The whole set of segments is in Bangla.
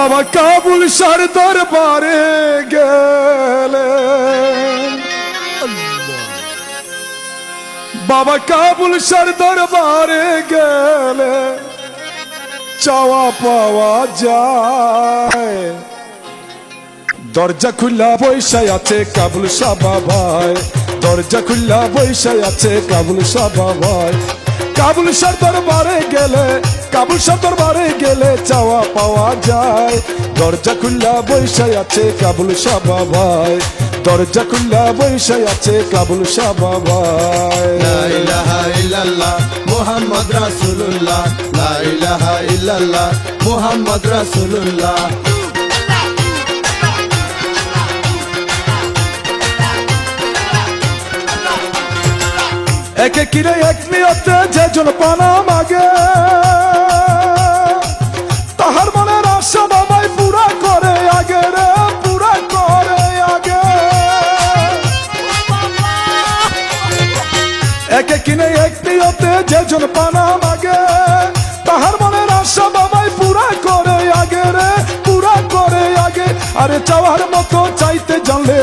বাবা কাবুল শাহর দরবারে গেলে, বাবা কাবুল শাহর দরবারে গেলে চাওয়া পাওয়া যায়। দরজা খুলা বৈশায় আছে কাবুল শাহ বাবাই, দরজা খুলা বৈশায় আছে কাবুল শাহ বাবাই। কাবুল শাহর দরবারে গেলে, কাবুল শাহর দরবারে গেলে চাওয়া পাওয়া যায়। দরজা খুলা বৈশায় আছে কাবুল শাহ বাবাই, দরজা খুলা বৈশায় আছে কাবুল শাহ বাবাই। লা ইলাহা ইল্লাল্লাহ মুহাম্মদ রাসূলুল্লাহ, লা ইলাহা ইল্লাল্লাহ মুহাম্মদ রাসূলুল্লাহ। একে কিরে এক নিয়তে যেজন পানা মাগে, তাহার মনের আশা বাবাই পুরা করে আগে রে, পুরা করে আগে। একে কিনে এক নিয়তে যেজন পানা মাগে, তাহার মনের আশা বাবাই পুরা করে আগে রে, পুরা করে আগে। আরে চাওয়ার মতো চাইতে জানলে,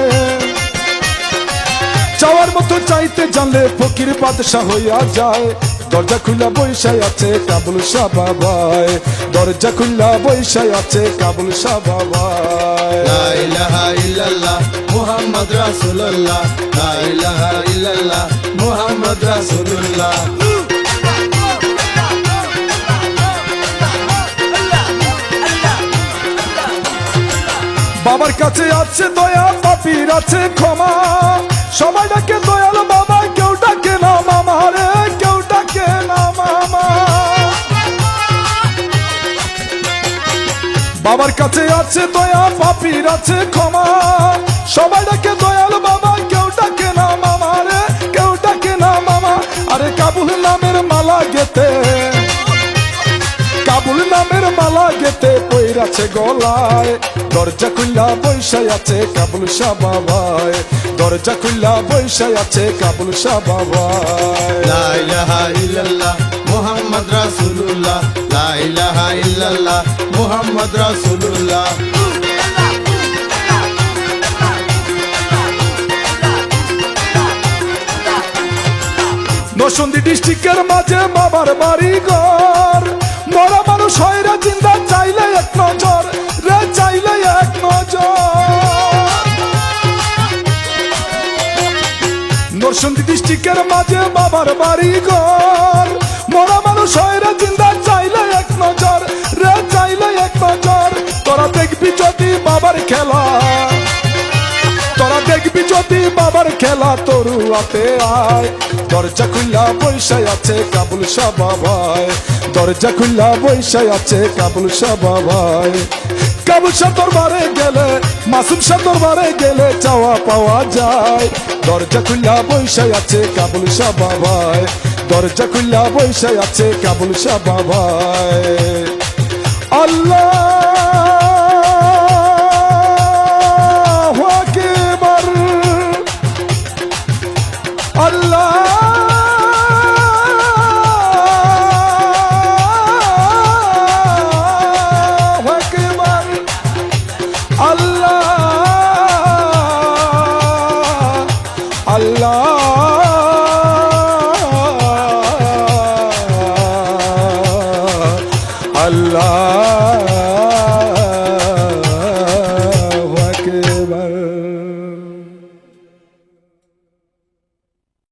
চাওয়ার মতো চাইতে জানলে ফকির বাদশাহ হইয়া যায়। দরজা খুলা বৈশায় আছে কাবুল শাহ বাবাই, দরজা খুলা বৈশায় আছে কাবুল শাহ বাবাই। লা ইলাহা ইল্লাল্লাহ মুহাম্মদ রাসূলুল্লাহ, লা ইলাহা ইল্লাল্লাহ মুহাম্মদ রাসূলুল্লাহ। বাবার কাছে আছে দয়া, পাপীর আছে ক্ষমা, সবাই ডাকে দয়াল বাবা, কেউ ডাকে না মামা রে, কেউ ডাকে না মামা। বাবার কাছে আছে দয়া, পাপীর আছে ক্ষমা, সবাই ডাকে দয়াল বাবা, কেউ ডাকে না মামা রে, কেউ ডাকে না মামা। আরে কাবুল নামের মালা গেতে, কাবুল নামের মালা গেতে পইরাছে গলায়। দরজা খুলা বৈশায় আছে কাবুল শাহ বাবাই, দরজা খুলা বৈশায় আছে কাবুল শাহ বাবাই। লা ইলাহা ইল্লাল্লাহ মুহাম্মদ রাসূলুল্লাহ, লা ইলাহা ইল্লাল্লাহ মুহাম্মদ রাসূলুল্লাহ। নরসিংদী ডিস্ট্রিক্টের মাঝে বাবার বাড়ি ঘর, মরা মানুষ হয়রা জিন্দা চাইলে এক নজর রে, চাইলে এক নজর। নরসিংদী ডিস্ট্রিক্টের মাঝে বাবার বাড়ি ঘর, মরা মানুষ হয়রা জিন্দা চাইলে এক নজর রে, চাইলে এক নজর। তোরা দেখবি যদি বাবার খেলা, তোরা দেখবি যদি বাবার খেলা তরুয়াতে আয়। দরজা খুলা বৈশায় আছে কাবুল শাহ বাবাই, দরজা খুলা বৈশায় আছে কাবুল শাহ বাবাই। কাবুল শাহ দরবারে গেলে, মাসুম শাহ দরবারে গেলে চাওয়া পাওয়া যায়। দরজা খুলা বৈশায় আছে কাবুল শাহ বাবাই, দরজা খুলা বৈশায় আছে কাবুল শাহ বাবাই। আল্লাহ আল্লাহ